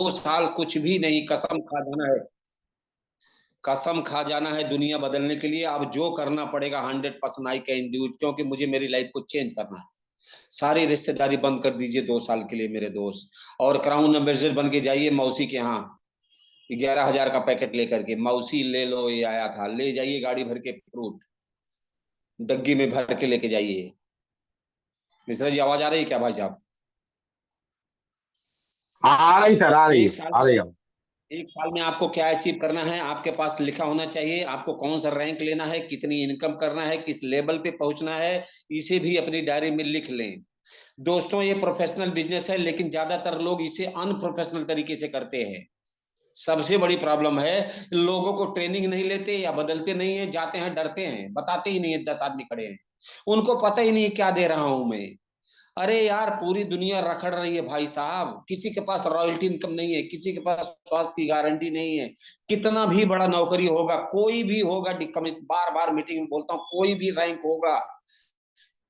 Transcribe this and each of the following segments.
2 साल कुछ भी नहीं, कसम खा जाना है, कसम खा जाना है दुनिया बदलने के लिए। अब जो करना पड़ेगा 100% आई कैन डू इट, क्योंकि मुझे मेरी लाइफ को चेंज करना है। सारी रिश्तेदारी बंद कर दीजिए 2 साल के लिए मेरे दोस्त, और क्राउन एम्बेसडर बन के जाइए मौसी के यहाँ, 11,000 का पैकेट लेकर के। मौसी ले लो, ये आया था, ले जाइए गाड़ी भर के फ्रूट, डग्गी में भर के लेके जाइए। मिश्रा जी आवाज आ रही है क्या भाई साहब? आ रही सर, आ रही है, एक साल आ में, रही है। 1 साल में आपको क्या अचीव करना है, आपके पास लिखा होना चाहिए। आपको कौन सा रैंक लेना है, कितनी इनकम करना है, किस लेवल पे पहुंचना है, इसे भी अपनी डायरी में लिख लें। दोस्तों ये प्रोफेशनल बिजनेस है, लेकिन ज्यादातर लोग इसे अनप्रोफेशनल तरीके से करते हैं। सबसे बड़ी प्रॉब्लम है, लोगों को ट्रेनिंग नहीं लेते या बदलते नहीं है, जाते हैं डरते हैं, बताते ही नहीं है। 10 आदमी खड़े हैं, उनको पता ही नहीं है क्या दे रहा हूं मैं। अरे यार पूरी दुनिया रखड़ रही है भाई साहब, किसी के पास रॉयल्टी इनकम नहीं है, किसी के पास स्वास्थ्य की गारंटी नहीं है। कितना भी बड़ा नौकरी होगा, कोई भी होगा, बार बार मीटिंग में बोलता हूँ, कोई भी रैंक होगा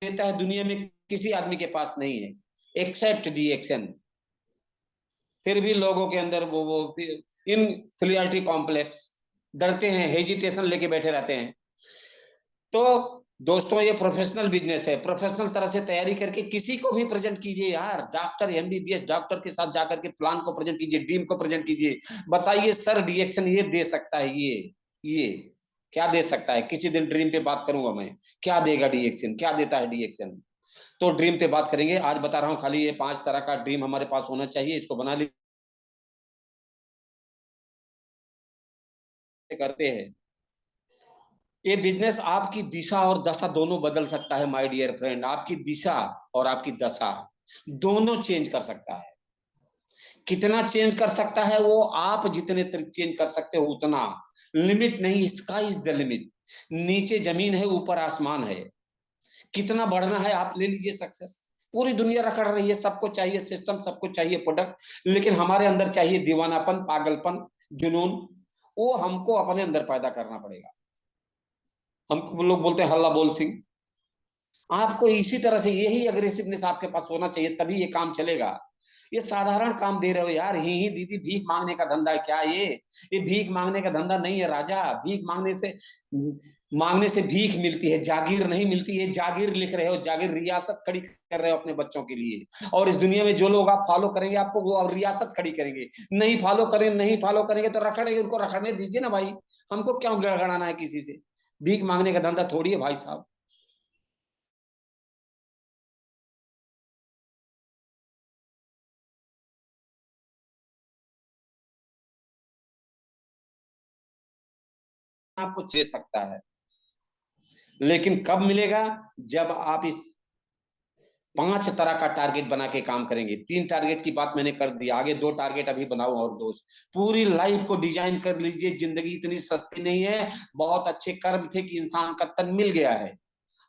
देता है दुनिया में, किसी आदमी के पास नहीं है एक्सेप्ट डीएक्शन। फिर भी लोगों के अंदर वो इनफीरियरिटी कॉम्प्लेक्स, डरते हैं, हेजिटेशन लेके बैठे रहते हैं। तो दोस्तों ये प्रोफेशनल बिजनेस है, प्रोफेशनल तरह से तैयारी करके किसी को भी प्रेजेंट कीजिए यार। डॉक्टर, एमबीबीएस डॉक्टर के साथ जाकर के प्लान को प्रेजेंट कीजिए, ड्रीम को प्रेजेंट कीजिए। बताइए सर डीएक्शन ये दे सकता है, ये क्या दे सकता है? किसी दिन ड्रीम पे बात करूंगा मैं, क्या देगा डीएक्शन, क्या देता है डीएक्शन। तो ड्रीम पे बात करेंगे। आज बता रहा हूं खाली ये 5 तरह का ड्रीम हमारे पास होना चाहिए, इसको बना लीजिए। करते हैं ये बिजनेस, आपकी दिशा और दशा दोनों बदल सकता है माय डियर फ्रेंड। आपकी दिशा और आपकी दशा दोनों चेंज कर सकता है। कितना चेंज कर सकता है वो आप जितने चेंज कर सकते हो उतना, लिमिट नहीं, स्काई इज द लिमिट। नीचे जमीन है, ऊपर आसमान है। कितना बढ़ना है आप ले लीजिए सक्सेस। पूरी दुनिया रखड़ रही है, सबको चाहिए सिस्टम, सबको चाहिए प्रोडक्ट, लेकिन हमारे अंदर चाहिए दीवानापन, पागलपन, जुनून। वो हमको अपने अंदर पैदा करना पड़ेगा। हम लोग बोलते हैं हल्ला बोल सिंह। आपको इसी तरह से यही अग्रेसिवनेस आपके पास होना चाहिए, तभी ये काम चलेगा। ये साधारण काम दे रहे हो यार, ही दीदी, भीख मांगने का धंधा है क्या ये भीख मांगने का धंधा नहीं है राजा। भीख मांगने से भीख मिलती है, जागीर नहीं मिलती है। जागीर लिख रहे हो, जागीर रियासत खड़ी कर रहे हो अपने बच्चों के लिए। और इस दुनिया में जो लोग आप फॉलो करेंगे आपको, वो अब रियासत खड़ी करेंगे। नहीं फॉलो करेंगे तो रखड़ेंगे, उनको रखड़ने दीजिए ना भाई। हमको क्यों गड़गड़ाना है किसी से? भीख मांगने का धंधा थोड़ी है भाई साहब। आपको दे सकता है, लेकिन कब मिलेगा? जब आप इस 5 तरह का टारगेट बना के काम करेंगे। 3 टारगेट की बात मैंने कर दी, आगे 2 टारगेट अभी बनाओ। और दोस्त पूरी लाइफ को डिजाइन कर लीजिए। जिंदगी इतनी सस्ती नहीं है, बहुत अच्छे कर्म थे कि इंसान का तन मिल गया है।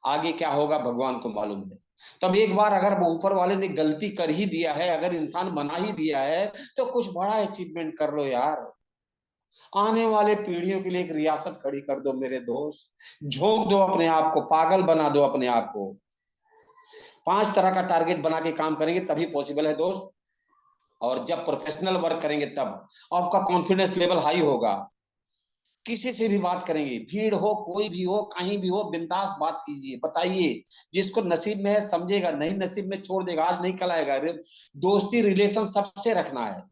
आगे क्या होगा भगवान को मालूम है। तब एक बार अगर ऊपर वाले ने गलती कर ही दिया है, अगर इंसान बना ही दिया है, तो कुछ बड़ा अचीवमेंट कर लो यार। आने वाले पीढ़ियों के लिए एक रियासत खड़ी कर दो मेरे दोस्त। झोंक दो अपने आप को, पागल बना दो अपने आप को। 5 तरह का टारगेट बना के काम करेंगे तभी पॉसिबल है दोस्त। और जब प्रोफेशनल वर्क करेंगे तब आपका कॉन्फिडेंस लेवल हाई होगा। किसी से भी बात करेंगे, भीड़ हो, कोई भी हो, कहीं भी हो, बिंदास बात कीजिए, बताइए। जिसको नसीब में है समझेगा, नहीं नसीब में छोड़ देगा, आज नहीं कल आएगा। दोस्ती रिलेशन सबसे रखना है।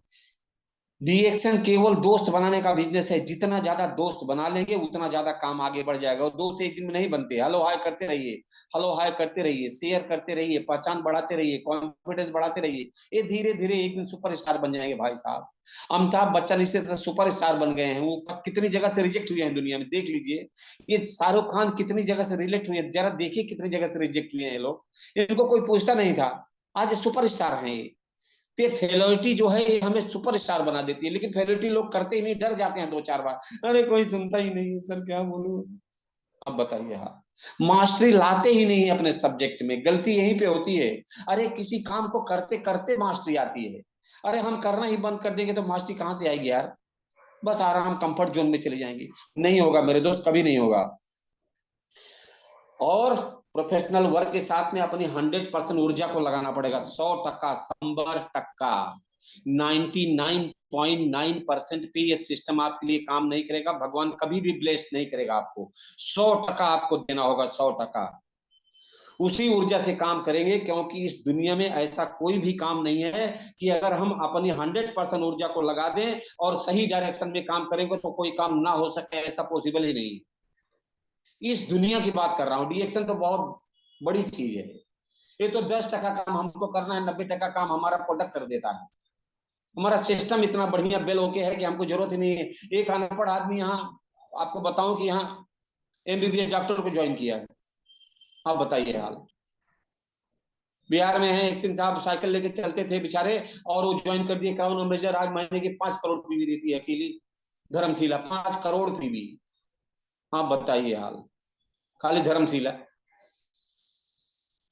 डीएक्शन केवल दोस्त बनाने का बिजनेस है। जितना ज्यादा दोस्त बना लेंगे उतना ज्यादा काम आगे बढ़ जाएगा। और दोस्त एक दिन में नहीं बनते। हेलो हाय करते रहिए, हेलो हाय करते रहिए, शेयर करते रहिए, पहचान बढ़ाते रहिए, कॉन्फिडेंस बढ़ाते रहिए। ये धीरे धीरे एक दिन सुपरस्टार बन जाएंगे भाई साहब। अमिताभ बच्चन इसी तरह सुपरस्टार बन गए हैं। वो कितनी जगह से रिजेक्ट हुए हैं दुनिया में, देख लीजिए। ये शाहरुख खान कितनी जगह से रिजेक्ट हुए हैं, जरा देखिए कितनी जगह से रिजेक्ट हुए हैं ये लोग। इनको कोई पूछता नहीं था, आज सुपरस्टार हैं ये। ये फेलोरिटी जो है ये हमें सुपरस्टार बना देती है, लेकिन फेलोरिटी लोग करते ही नहीं, डर जाते हैं 2 4 बार। अरे कोई सुनता ही नहीं है सर, क्या बोलूं। अब बताइए। हाँ, मास्टरी लाते ही नहीं है अपने सब्जेक्ट में, गलती यहीं पे होती है। अरे किसी काम को करते करते मास्टरी आती है। अरे हम करना ही बंद कर देंगे तो मास्टरी कहाँ से आएगी यार? बस आराम कंफर्ट जोन में चले जाएंगे। नहीं होगा मेरे दोस्त, कभी नहीं होगा। और प्रोफेशनल वर्क के साथ में अपनी 100% ऊर्जा को लगाना पड़ेगा। 100%, 100%। 99.9% पे ये सिस्टम आपके लिए काम नहीं करेगा। भगवान कभी भी ब्लेस्ड नहीं करेगा आपको। 100% आपको देना होगा, 100%। उसी ऊर्जा से काम करेंगे, क्योंकि इस दुनिया में ऐसा कोई भी काम नहीं है कि अगर हम अपनी 100% ऊर्जा को लगा दें और सही डायरेक्शन में काम करेंगे तो कोई काम ना हो सके, ऐसा पॉसिबल ही नहीं। इस दुनिया की बात कर रहा हूँ। डिएक्शन तो बहुत बड़ी चीज है। ये तो 10% काम हमको करना है, 90% काम हमारा प्रोडक्ट कर देता है। हमारा सिस्टम इतना बढ़िया बेल होके है कि हमको जरूरत ही नहीं है। एक अनपढ़ आदमी यहाँ, आपको बताऊं कि यहाँ एमबीबीएस डॉक्टर को ज्वाइन किया है। आप बताइए हाल। बिहार में है, एक सिंह साहब साइकिल लेके चलते थे बेचारे, और वो ज्वाइन कर दिए क्राउन एम्बेसडर। आज महीने की 5 करोड़ पीवी देती है अकेली धर्मशिला, 5 करोड़ पीवी। हाँ बताइए हाल, खाली धर्मशिला।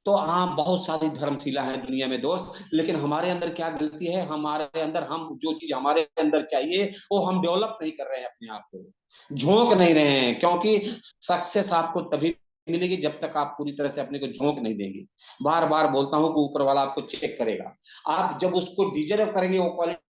तो हाँ, बहुत सारी धर्मशिला है दुनिया में दोस्त, लेकिन हमारे अंदर क्या गलती है? हमारे अंदर, हम जो चीज हमारे अंदर चाहिए वो हम डेवलप नहीं कर रहे हैं अपने आप को, झोंक नहीं रहे हैं। क्योंकि सक्सेस आपको तभी मिलेगी जब तक आप पूरी तरह से अपने को झोंक नहीं देंगे। बार बार बोलता हूँ कि ऊपर वाला आपको चेक करेगा। आप जब उसको डिजर्व करेंगे वो क्वालिटी।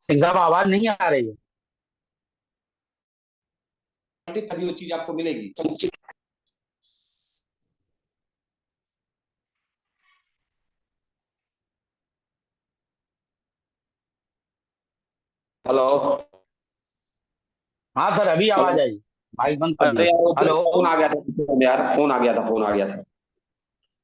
एग्जाम आवाज नहीं आ रही है। तभी वो चीज आपको मिलेगी। हेलो। हाँ सर, अभी आवाज हेलो। आई। माइक बंद कर अरे दिए थे। यार, हेलो। फोन आ गया था यार, फोन आ गया था, फोन आ गया था।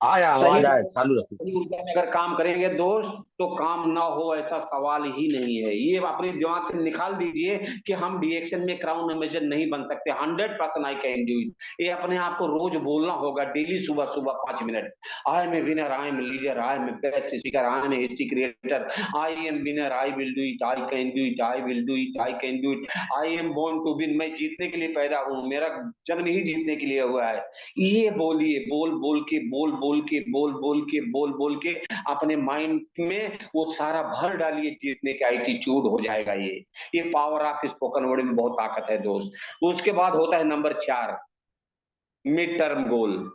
आया, सही आवाज आया, चालू रखिए। सही ऊर्जा में अगर काम करेंगे दोस्त तो काम ना हो ऐसा सवाल ही नहीं है। ये अपने दिमाग से निकाल दीजिए कि हम डिएक्शन में क्राउन एम्बेसडर नहीं बन सकते। 100% आई कैन डू इट। ये अपने आप को रोज बोलना होगा, डेली सुबह सुबह 5 minute. I am a winner, I am leader, I am a best speaker, I am a history creator, I am winner, I will do it, I can do it, I will do it, I can do it, I am born to win. मैं जीतने के लिए पैदा हूँ, मेरा जन्म ही जीतने के लिए हुआ है। ये बोलिए, बोल बोल के, बोल बोल के, बोल बोल के, बोल बोल के अपने माइंड में वो सारा भर डालिए, जीतने का एटीट्यूड हो जाएगा। ये पावर ऑफ स्पोकन वर्ड में बहुत ताकत है दोस्त। उसके बाद होता है नंबर 4, मिड टर्म गोल,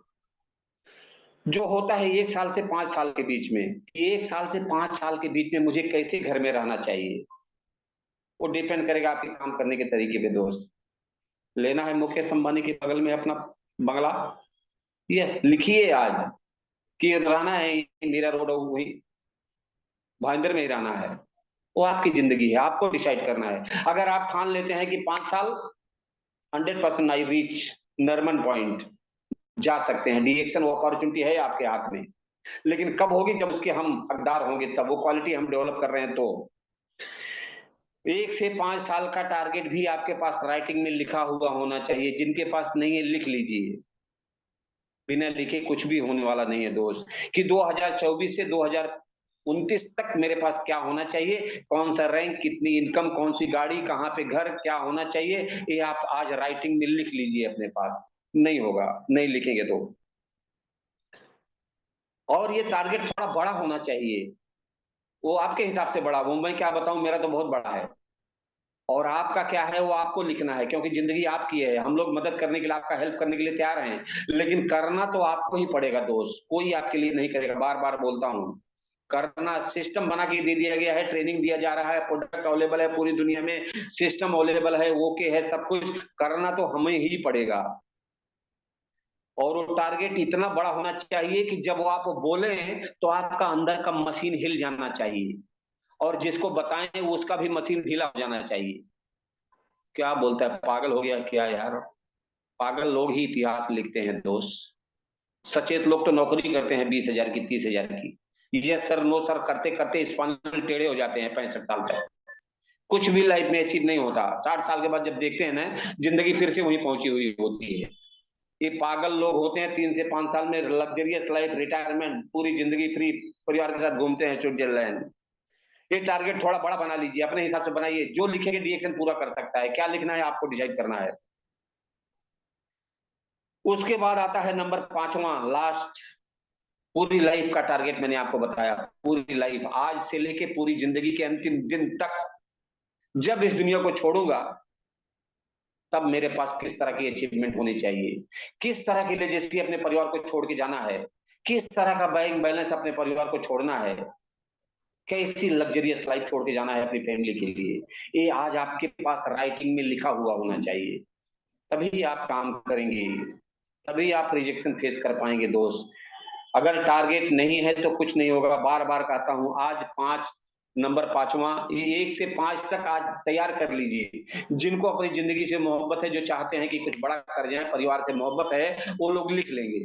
जो होता है 1 साल से 5 साल के बीच में। 1 साल से 5 साल के बीच में मुझे कैसे घर में रहना चाहिए, वो डिपेंड करेगा आपके काम करने के तरीके पे दोस्त। लेना है मुकेश अंबानी के बगल में अपना बंगला, यस लिखिए आज कि रहना है इंदिरा रोड वही भाईंदर में ही रहना है। वो आपकी जिंदगी है, आपको डिसाइड करना है। अगर आप ठान लेते हैं कि 5 साल 100% आई रीच नरमन पॉइंट, जा सकते हैं। डिएक्शन वो अपॉर्चुनिटी है आपके हाथ में, लेकिन कब होगी? जब उसके हम हकदार होंगे, तब। वो क्वालिटी हम डेवलप कर रहे हैं तो। 1 से 5 साल का टारगेट भी आपके पास राइटिंग में लिखा हुआ होना चाहिए। जिनके पास नहीं है लिख लीजिए, बिना लिखे कुछ भी होने वाला नहीं है दोस्त। कि 2024 से 2029 तक मेरे पास क्या होना चाहिए, कौन सा रैंक, कितनी इनकम, कौन सी गाड़ी, कहाँ पे घर, क्या होना चाहिए, ये आप आज राइटिंग में लिख लीजिए अपने पास। नहीं होगा, नहीं लिखेंगे तो। और ये टारगेट थोड़ा बड़ा होना चाहिए, वो आपके हिसाब से बड़ा। वो मैं क्या बताऊं, मेरा तो बहुत बड़ा है। और आपका क्या है वो आपको लिखना है, क्योंकि जिंदगी आपकी है। हम लोग मदद करने के लिए, आपका हेल्प करने के लिए तैयार हैं, लेकिन करना तो आपको ही पड़ेगा दोस्त। कोई आपके लिए नहीं करेगा। बार बार बोलता हूँ, करना। सिस्टम बना के दे दिया गया है, ट्रेनिंग दिया जा रहा है, प्रोडक्ट अवेलेबल है पूरी दुनिया में, सिस्टम अवेलेबल है, ओके है सब कुछ। करना तो हमें ही पड़ेगा। और वो टारगेट इतना बड़ा होना चाहिए कि जब वो आप बोले तो आपका अंदर का मशीन हिल जाना चाहिए, और जिसको बताएं उसका भी मशीन ढीला हो जाना चाहिए। क्या बोलता है, पागल हो गया क्या यार? पागल लोग ही इतिहास लिखते हैं दोस्त। सचेत लोग तो नौकरी करते हैं 20,000 की, 30,000 की। ये सर नो सर करते करते स्पाइनल टेढ़े हो जाते हैं 65 साल तक। कुछ भी लाइफ में अचीव नहीं होता। 60 साल के बाद जब देखते हैं ना, जिंदगी फिर से वहीं पहुंची हुई होती है। ये पागल लोग होते हैं 3 से 5 साल में लग्जरियस लाइफ, रिटायरमेंट, पूरी जिंदगी फ्री, परिवार के साथ घूमते हैं स्विट्जरलैंड। ये टारगेट थोड़ा बड़ा बना लीजिए, अपने हिसाब से बनाइए। जो लिखेंगे डिएक्शन पूरा कर सकता है। क्या लिखना है आपको डिसाइड करना है। उसके बाद आता है नंबर 5वां, लास्ट, पूरी लाइफ का टारगेट। मैंने आपको बताया पूरी लाइफ, आज से लेके पूरी जिंदगी के अंतिम दिन तक जब इस दुनिया को छोड़ूंगा तब मेरे पास किस तरह की अचीवमेंट होनी चाहिए, किस तरह की लेजेसी अपने परिवार को छोड़ के जाना है, किस तरह का बैंक बैलेंस अपने परिवार को छोड़ना है, कैसी लग्जरियस लाइफ छोड़ के जाना है अपनी फैमिली के लिए, ये आज आपके पास राइटिंग में लिखा हुआ होना चाहिए। तभी आप काम करेंगे, तभी आप रिजेक्शन फेस कर पाएंगे दोस्त। अगर टारगेट नहीं है तो कुछ नहीं होगा। बार बार कहता हूं, आज 5 नंबर 5वां, ये 1 से 5 तक आज तैयार कर लीजिए। जिनको अपनी जिंदगी से मोहब्बत है, जो चाहते हैं कि कुछ बड़ा कर जाए, परिवार से मोहब्बत है, वो लोग लिख लेंगे।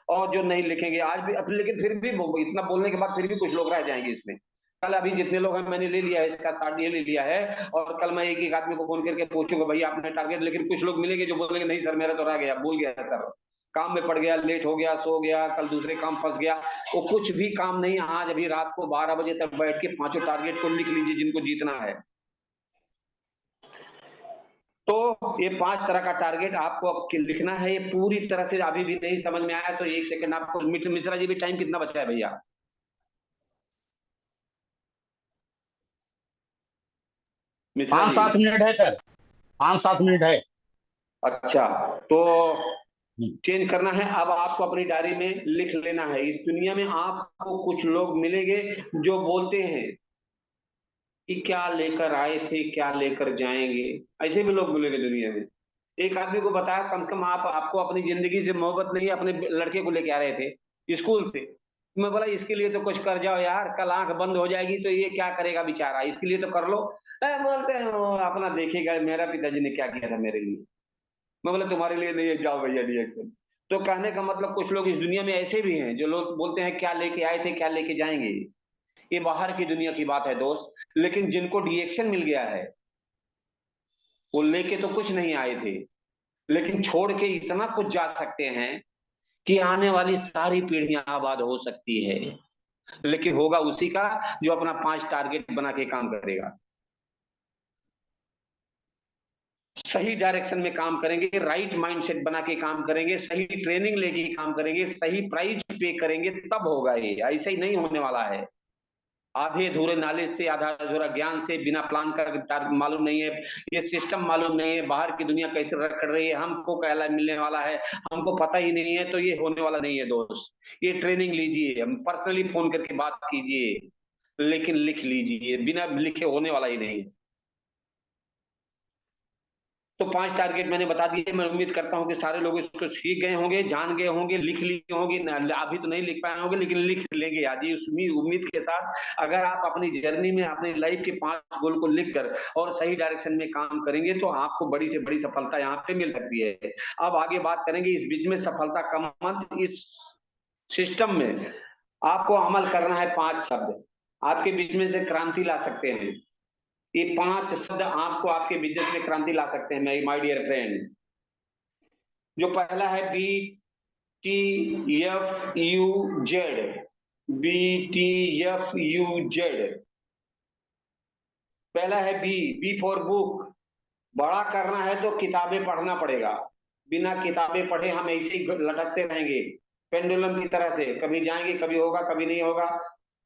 और जो नहीं लिखेंगे आज भी, लेकिन फिर भी इतना बोलने के बाद फिर भी कुछ लोग रह जाएंगे इसमें। कल अभी जितने लोग हैं मैंने ले लिया है, इसका कार्ड ये ले लिया है, और कल मैं एक एक आदमी को फोन करके पूछूंगा भैया आपने टारगेट, लेकिन कुछ लोग मिलेंगे जो बोलेंगे नहीं सर मेरा तो रह गया, भूल गया सर, काम में पड़ गया, लेट हो गया, सो गया, कल दूसरे काम फंस गया। वो कुछ भी काम नहीं, आज अभी रात को 12 बजे तक बैठ के 5 टारगेट को लिख लीजिए जिनको जीतना है। तो ये 5 तरह का टारगेट आपको लिखना है। ये पूरी तरह से अभी भी नहीं समझ में आया तो 1 सेकंड आपको, मिश्रा जी भी टाइम कितना बचा है भैया? मिश्रा जी 5-7 मिनट है सर, 5-7 मिनट है। अच्छा, तो हम्म, चेंज करना है। अब आपको अपनी डायरी में लिख लेना है। इस दुनिया में आपको कुछ लोग मिलेंगे जो बोलते हैं कि क्या लेकर आए थे क्या लेकर जाएंगे, ऐसे भी लोग मिलेंगे दुनिया में। एक आदमी को बताया, कम से कम आपको अपनी जिंदगी से मोहब्बत नहीं है, अपने लड़के को लेके आ रहे थे स्कूल से। मैं बोला इसके लिए तो कुछ कर जाओ यार, कल आंख बंद हो जाएगी तो ये क्या करेगा बेचारा, इसके लिए तो कर लो। बोलते हैं "वो अपना देखेगा, मेरा पिताजी ने क्या किया था मेरे लिए"। मैं बोला तुम्हारे लिए नहीं है, जाओ भैया रिएक्शन। तो कहने का मतलब कुछ लोग इस दुनिया में ऐसे भी हैं जो लोग बोलते हैं क्या लेके आए थे क्या लेके जाएंगे। ये बाहर की दुनिया की बात है दोस्त, लेकिन जिनको रिएक्शन मिल गया है वो लेके तो कुछ नहीं आए थे, लेकिन छोड़ के इतना कुछ जा सकते हैं कि आने वाली सारी पीढ़ियां आबाद हो सकती है। लेकिन होगा उसी का जो अपना 5 टारगेट बना के काम करेगा, सही डायरेक्शन में काम करेंगे, राइट माइंडसेट बना के काम करेंगे, सही ट्रेनिंग लेके काम करेंगे, सही प्राइस पे करेंगे, तब होगा। ये ऐसे ही नहीं होने वाला है आधे अधूरे नॉलेज से, आधा अधूरा ज्ञान से, बिना प्लान का, मालूम नहीं है ये सिस्टम, मालूम नहीं है बाहर की दुनिया कैसे रख कर रही है, हमको क्या मिलने वाला है हमको पता ही नहीं है, तो ये होने वाला नहीं है दोस्त। ये ट्रेनिंग लीजिए, हम पर्सनली फोन करके बात कीजिए, लेकिन लिख लीजिए, बिना लिखे होने वाला ही नहीं है। तो 5 टारगेट मैंने बता दिए। मैं उम्मीद करता हूं कि सारे लोग इसको सीख गए होंगे, जान गए होंगे, लिख लिए होंगे। अभी तो नहीं लिख पाए होंगे लेकिन लिख लेंगे आज ही, उस उम्मीद के साथ। अगर आप अपनी जर्नी में अपनी लाइफ के 5 गोल को लिखकर और सही डायरेक्शन में काम करेंगे तो आपको बड़ी से बड़ी सफलता यहाँ पे मिल सकती है। अब आगे बात करेंगे इस बीच में सफलता का मंत्र। इस सिस्टम में आपको अमल करना है 5 शब्द, आपके बीच में से क्रांति ला सकते हैं। ये 5 शब्द आपको आपके बिजनेस में क्रांति ला सकते हैं माय डियर फ्रेंड। जो पहला है BTFUZ, BTFUZ। पहला है बी फॉर बुक। बड़ा करना है तो किताबें पढ़ना पड़ेगा, बिना किताबें पढ़े हम ऐसे ही लटकते रहेंगे पेंडुलम की तरह से, कभी जाएंगे कभी होगा कभी नहीं होगा।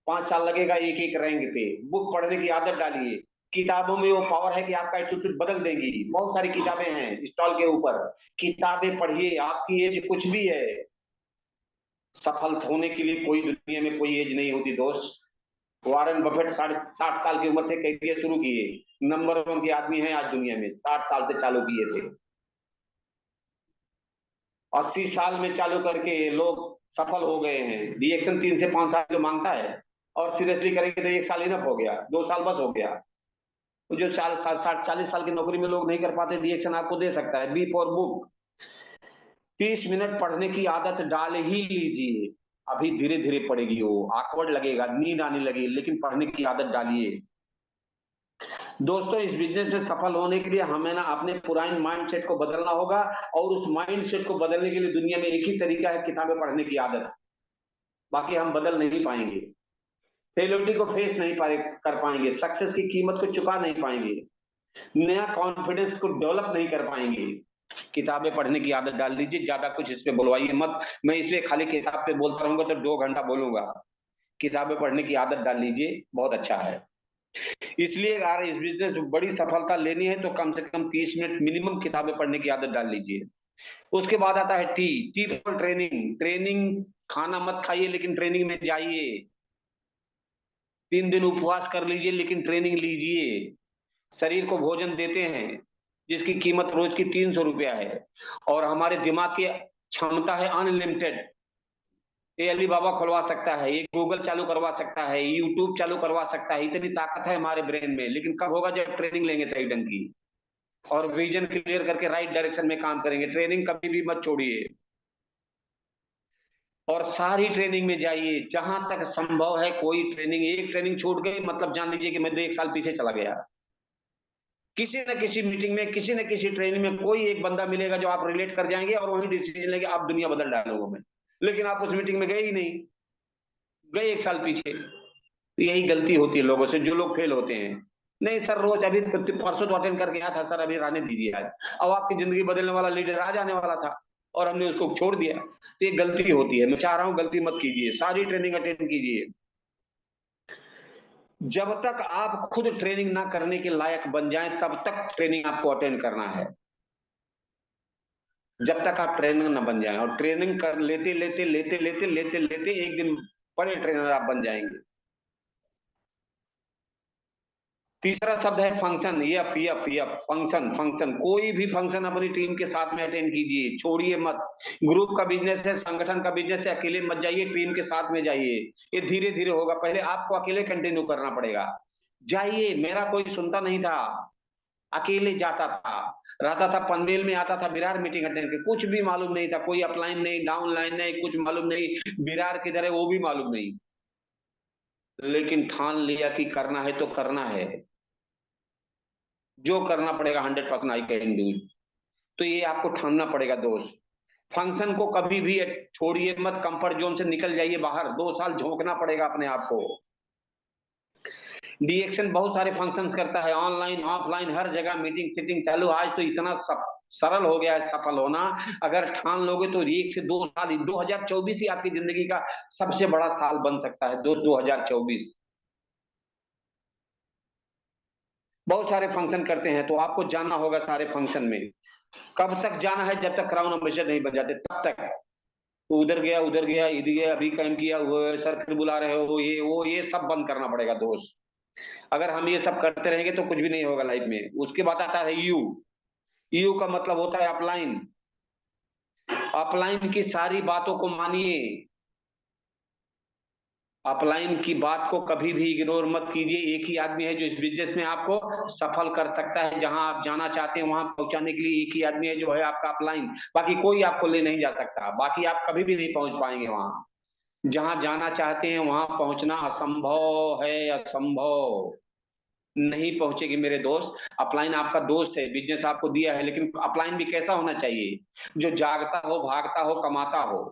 5 साल लगेगा एक एक रैंक पे। बुक पढ़ने की आदत डालिए। किताबों में वो पावर है कि आपका एटीट्यूड बदल देंगी। बहुत सारी किताबें हैं स्टॉल के ऊपर, किताबें पढ़िए। आपकी एज कुछ भी है, सफल होने के लिए कोई दुनिया में कोई एज नहीं होती दोस्त। वारेन बफेट 60 साल की उम्र से कैरियर शुरू किए, नंबर 1 के आदमी हैं आज दुनिया में, 60 साल से चालू किए थे। 80 साल में चालू करके लोग सफल हो गए हैं। रिएक्शन 3 से 5 साल जो मांगता है, और सीरियसली करेंगे तो 1 साल इनफ हो गया, 2 साल बस हो गया। तो जो 40 साल की नौकरी में लोग नहीं कर पाते, रिएक्शन आपको दे सकता है। B for book. 30 मिनट पढ़ने की आदत डाल ही लीजिए। अभी धीरे धीरे पड़ेगी, वो awkward लगेगा, नींद आने लगी, लेकिन पढ़ने की आदत डालिए। दोस्तों, इस बिजनेस में सफल होने के लिए हमें ना अपने पुराने माइंडसेट को बदलना होगा, और उस माइंडसेट को बदलने के लिए दुनिया में एक ही तरीका है, किताबें पढ़ने की आदत। बाकी हम बदल नहीं पाएंगे, फेलियरिटी को फेस नहीं कर पाएंगे, सक्सेस की कीमत को चुका नहीं पाएंगे, नया कॉन्फिडेंस को डेवलप नहीं कर पाएंगे। किताबें पढ़ने की आदत डाल दीजिए। ज्यादा कुछ इस पे बुलवाइए मत, मैं इसलिए खाली किताब पे बोलता रहूंगा तो 2 घंटा बोलूंगा। किताबें पढ़ने की आदत डाल लीजिए, बहुत अच्छा है। इसलिए अगर इस बिजनेस में बड़ी सफलता लेनी है तो कम से कम 30 मिनट मिनिमम किताबें पढ़ने की आदत डाल लीजिए। उसके बाद आता है टी फॉर ट्रेनिंग। ट्रेनिंग, खाना मत खाइए लेकिन ट्रेनिंग में जाइए। 3 दिन उपवास कर लीजिए लेकिन ट्रेनिंग लीजिए। शरीर को भोजन देते हैं जिसकी कीमत रोज की 300 रुपया है, और हमारे दिमाग की क्षमता है अनलिमिटेड। ये अली बाबा खुलवा सकता है, ये गूगल चालू करवा सकता है, यूट्यूब चालू करवा सकता है, इतनी ताकत है हमारे ब्रेन में। लेकिन कब होगा? जब ट्रेनिंग लेंगे सही ढंग की और विजन क्लियर करके राइट डायरेक्शन में काम करेंगे। ट्रेनिंग कभी भी मत छोड़िए और सारी ट्रेनिंग में जाइए जहां तक संभव है। कोई ट्रेनिंग, एक ट्रेनिंग छूट गई मतलब जान लीजिए कि मैं 1 साल पीछे चला गया। किसी न किसी मीटिंग में, किसी न किसी ट्रेनिंग में कोई एक बंदा मिलेगा जो आप रिलेट कर जाएंगे और वही डिसीजन लेंगे, आप दुनिया बदल डालोगे में। लेकिन आप उस मीटिंग में गए ही नहीं, गए 1 साल पीछे। तो यही गलती होती है लोगों से, जो लोग फेल होते हैं। नहीं सर, रोज अभी परसों तो अटेंड करके आया था सर, अभी रहने दीजिए आज। अब आपकी जिंदगी बदलने वाला लीडर आ जाने वाला था और हमने उसको छोड़ दिया। तो ये गलती होती है। मैं चाह रहा हूं गलती मत कीजिए, सारी ट्रेनिंग अटेंड कीजिए। जब तक आप खुद ट्रेनिंग ना करने के लायक बन जाएं तब तक ट्रेनिंग आपको अटेंड करना है। जब तक आप ट्रेनर ना बन जाएं, और ट्रेनिंग कर लेते लेते लेते लेते लेते लेते एक दिन बड़े ट्रेनर आप बन जाएंगे। तीसरा शब्द है function. Yup yup yup, function function. कोई भी फंक्शन अपनी टीम के साथ में अटेंड कीजिए, छोड़िए मत। ग्रुप का बिजनेस है, संगठन का बिजनेस है, अकेले मत जाइए, टीम के साथ में जाइए। ये धीरे धीरे होगा, पहले आपको अकेले कंटिन्यू करना पड़ेगा। जाइए, मेरा कोई सुनता नहीं था, अकेले जाता था, रहता था पनवेल में, आता था विरार मीटिंग अटेंड के, कुछ भी मालूम नहीं था, कोई अपलाइन नहीं, डाउनलाइन नहीं, कुछ मालूम नहीं, विरार किधर है वो भी मालूम नहीं। लेकिन ठान लिया कि करना है तो करना है, जो करना पड़ेगा 100% आई कैन डू। तो ये आपको ठानना पड़ेगा दोस्त। फंक्शन को कभी भी छोड़िए मत, कंफर्ट जोन से निकल जाइए बाहर। 2 साल झोंकना पड़ेगा अपने आप को। डीएक्शन बहुत सारे फंक्शन करता है, ऑनलाइन ऑफलाइन हर जगह मीटिंग सीटिंग चालू। आज तो इतना सरल हो गया है सफल होना। अगर ठान लोगे तो 1 से 2 साल, 2024 ही आपकी जिंदगी का सबसे बड़ा साल बन सकता है। 2024 बहुत सारे फंक्शन करते हैं, तो आपको जाना होगा सारे फंक्शन में। कब तक जाना है? जब तक क्राउन एम्बेसडर नहीं बन जाते तब तक। तो उधर गया, उधर गया, इधर गया, अभी कैंप किया, वो सर फिर बुला रहे हो, ये वो, ये सब बंद करना पड़ेगा दोस्त। अगर हम ये सब करते रहेंगे तो कुछ भी नहीं होगा लाइफ में। उसके बाद आता है यू। यू का मतलब होता है अपलाइन। अपलाइन की सारी बातों को मानिए, अपलाइन की बात को कभी भी इग्नोर मत कीजिए। एक ही आदमी है जो इस बिजनेस में आपको सफल कर सकता है। जहां आप जाना चाहते हैं वहां पहुंचाने के लिए एक ही आदमी है जो है आपका अपलाइन। बाकी कोई आपको ले नहीं जा सकता, बाकी आप कभी भी नहीं पहुंच पाएंगे वहां। जहां जाना चाहते हैं वहां पहुंचना असंभव है, असंभव नहीं पहुंचेगी मेरे दोस्त। अपलाइन आपका दोस्त है, बिजनेस आपको दिया है, लेकिन अपलाइन भी कैसा होना चाहिए? जो जागता हो, भागता हो, कमाता हो।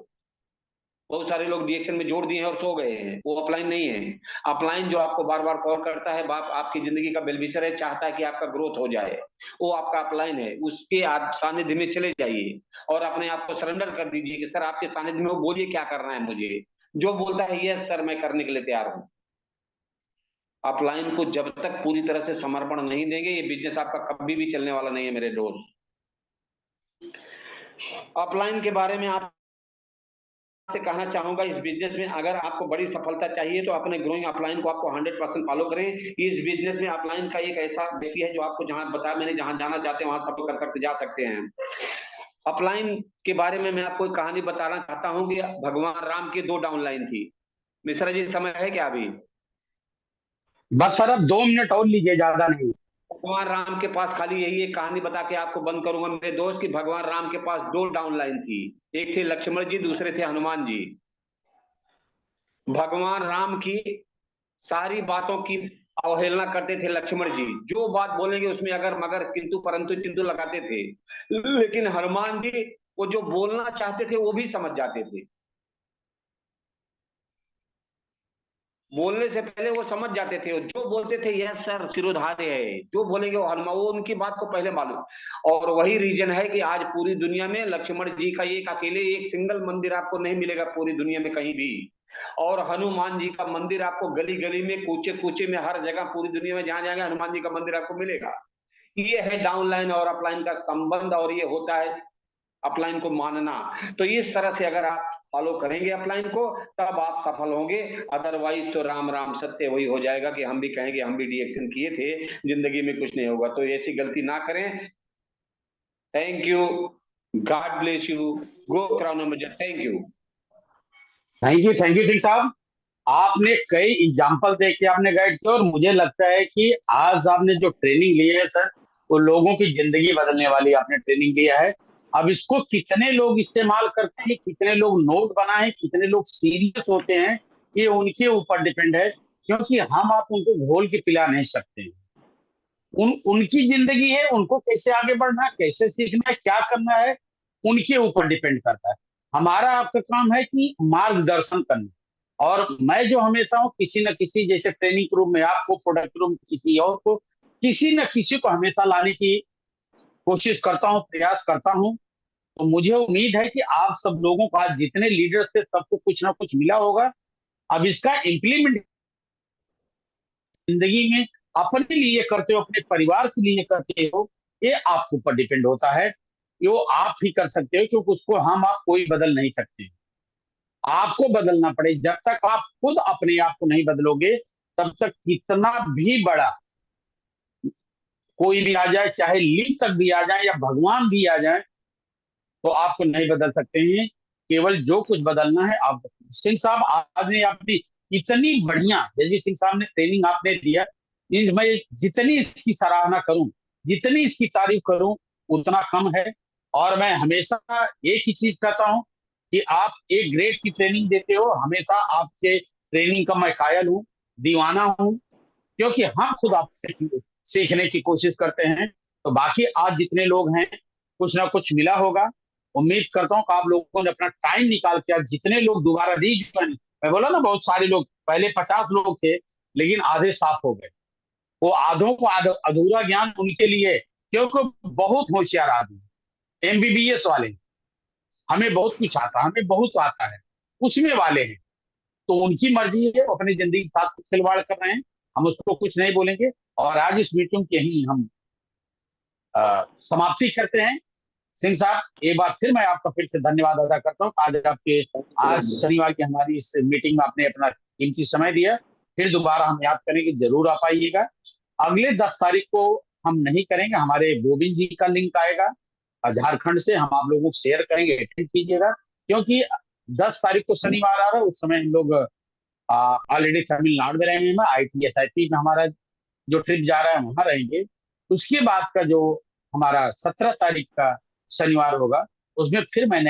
बहुत सारे लोग डीएक्शन में जोड़ दिए हैं और सो गए हैं, वो अपलाइन नहीं है। अपलाइन जो आपको बार बार कॉल करता है, बाप आपकी जिंदगी का बेलविशर है, चाहता है कि आपका ग्रोथ हो जाए, वो आपका अपलाइन है। उसके सानिध्य में चले जाइए और अपने आप को सरेंडर कर दीजिए कि सर आपके सानिध्य में, वो बोलिए क्या करना है मुझे। जो बोलता है यस सर मैं करने के लिए तैयार हूं। अपलाइन को जब तक पूरी तरह से समर्पण नहीं देंगे, ये बिजनेस आपका कभी भी चलने वाला नहीं है मेरे दोस्त। अपलाइन के बारे में आप से कहना चाहूंगा, इस बिजनेस में अगर आपको बड़ी सफलता चाहिए तो अपने ग्रोइंग अपलाइन को आपको 100% फॉलो करें। इस बिजनेस में अपलाइन का एक ऐसा व्यक्ति है जो आपको जहां बताया मैंने, जहां जाना चाहते हैं वहां सफल कर सकते, जा सकते हैं। अपलाइन के बारे में मैं आपको एक कहानी बताना चाहता हूँ कि भगवान राम की 2 डाउनलाइन थी। मिश्रा जी समय है क्या अभी? बस सर अब 2 मिनट और लीजिए, ज्यादा नहीं। भगवान राम के पास, खाली यही एक कहानी बता के आपको बंद करूंगा मेरे दोस्त, कि भगवान राम के पास 2 डाउनलाइन थी। एक थे लक्ष्मण जी, दूसरे थे हनुमान जी। भगवान राम की सारी बातों की अवहेलना करते थे लक्ष्मण जी। जो बात बोलेंगे उसमें अगर मगर किंतु परंतु चिंतु लगाते थे। लेकिन हनुमान जी वो जो बोलना चाहते थे वो भी समझ जाते थे। बोलने से पहले वो समझ जाते थे, जो बोलते थे यस सर सिरोधार्य है, जो बोलेंगे वो हनुमान, वो उनकी बात को पहले मालूम। और वही रीजन है कि आज पूरी दुनिया में लक्ष्मण जी का एक अकेले एक सिंगल मंदिर आपको नहीं मिलेगा पूरी दुनिया में कहीं भी। और हनुमान जी का मंदिर आपको गली गली में, कूचे कूचे में, हर जगह पूरी दुनिया में जहां जाएंगे हनुमान जी का मंदिर आपको मिलेगा। ये है डाउनलाइन और अपलाइन का संबंध, और ये होता है अपलाइन को मानना। तो इस तरह से अगर आप फॉलो करेंगे अपलाइन को, तब आप सफल होंगे। अदरवाइज तो राम राम सत्य वही हो जाएगा कि हम भी कहेंगे हम भी डीएक्शन किए थे, जिंदगी में कुछ नहीं होगा। तो ऐसी गलती ना करें। Thank you, God bless you, go corona, thank you. Thank you Singh साहब। आपने कई एग्जाम्पल देके आपने गाइड किया, और मुझे लगता है कि आज आपने जो ट्रेनिंग ली है सर, वो लोगों की जिंदगी बदलने वाली आपने ट्रेनिंग लिया है। अब इसको कितने लोग इस्तेमाल करते हैं, कितने लोग नोट बनाए, कितने लोग सीरियस होते हैं, ये उनके ऊपर डिपेंड है, क्योंकि हम आप उनको घोल के पिला नहीं सकते। उनकी जिंदगी है, उनको कैसे आगे बढ़ना है, कैसे सीखना है, क्या करना है, उनके ऊपर डिपेंड करता है। हमारा आपका काम है कि मार्गदर्शन करना। और मैं जो हमेशा हूँ, किसी न किसी, जैसे ट्रेनिंग रूम में आपको, प्रोडक्ट रूम किसी और को, किसी न किसी को हमेशा लाने की कोशिश करता हूँ, प्रयास करता हूँ। तो मुझे उम्मीद है कि आप सब लोगों को, आज जितने लीडर से, सबको कुछ ना कुछ मिला होगा। अब इसका इम्प्लीमेंट जिंदगी में अपने लिए करते हो, अपने परिवार के लिए करते हो, ये आपके ऊपर डिपेंड होता है। यो आप ही कर सकते हो, क्योंकि उसको हम आप कोई बदल नहीं सकते। आपको बदलना पड़े। जब तक आप खुद अपने आप को नहीं बदलोगे, तब तक कितना भी बड़ा कोई भी आ जाए, चाहे लिंग तक भी आ जाए या भगवान भी आ जाए, तो आपको नहीं बदल सकते हैं। केवल जो कुछ बदलना है आप। सिंह साहब, आपने अपनी इतनी बढ़िया, जजवीर सिंह साहब ने ट्रेनिंग आपने दिया, मैं जितनी इसकी सराहना करूं, जितनी इसकी तारीफ करूं, उतना कम है। और मैं हमेशा एक ही चीज कहता हूं कि आप एक ग्रेड की ट्रेनिंग देते हो। हमेशा आपके ट्रेनिंग का मैं कायल हूँ, दीवाना हूँ, क्योंकि हम खुद आपसे सीखने की कोशिश करते हैं। तो बाकी आज जितने लोग हैं, कुछ ना कुछ मिला होगा। उम्मीद करता हूँ कि आप लोगों ने अपना टाइम निकाल के, आज जितने लोग दोबारा री ज्वाइन, मैं बोला ना, बहुत सारे लोग, पहले 50 लोग थे, लेकिन आधे साफ हो गए। वो आधों को अधूरा ज्ञान उनके लिए, क्योंकि बहुत होशियार आदमी, एमबीबीएस वाले, हमें बहुत कुछ आता, हमें बहुत आता है, उसमें वाले हैं। तो उनकी मर्जी है, वो अपनी जिंदगी के साथ खिलवाड़ कर रहे हैं, हम उसको कुछ नहीं बोलेंगे। और आज इस मीटिंग के ही हम समाप्ति करते हैं। सिंह साहब, एक बार फिर मैं आपका फिर से धन्यवाद अदा करता हूँ। आज शनिवार की हमारी इस मीटिंग में आपने अपना कीमती समय दिया। फिर दोबारा हम याद करेंगे, जरूर आप आइएगा। अगले 10 तारीख को हम नहीं करेंगे, हमारे गोविंद जी का लिंक आएगा झारखंड से, हम आप लोगों को शेयर करेंगे, अटेंड कीजिएगा। क्योंकि 10 तारीख को शनिवार आ रहा है, उस समय हम लोग ऑलरेडी तमिलनाडु में रहेंगे। ITSIP में हमारा जो ट्रिप जा रहा है, वहां रहेंगे। उसके बाद का जो हमारा 17 तारीख का शनिवार होगा, उसमें फिर मैंने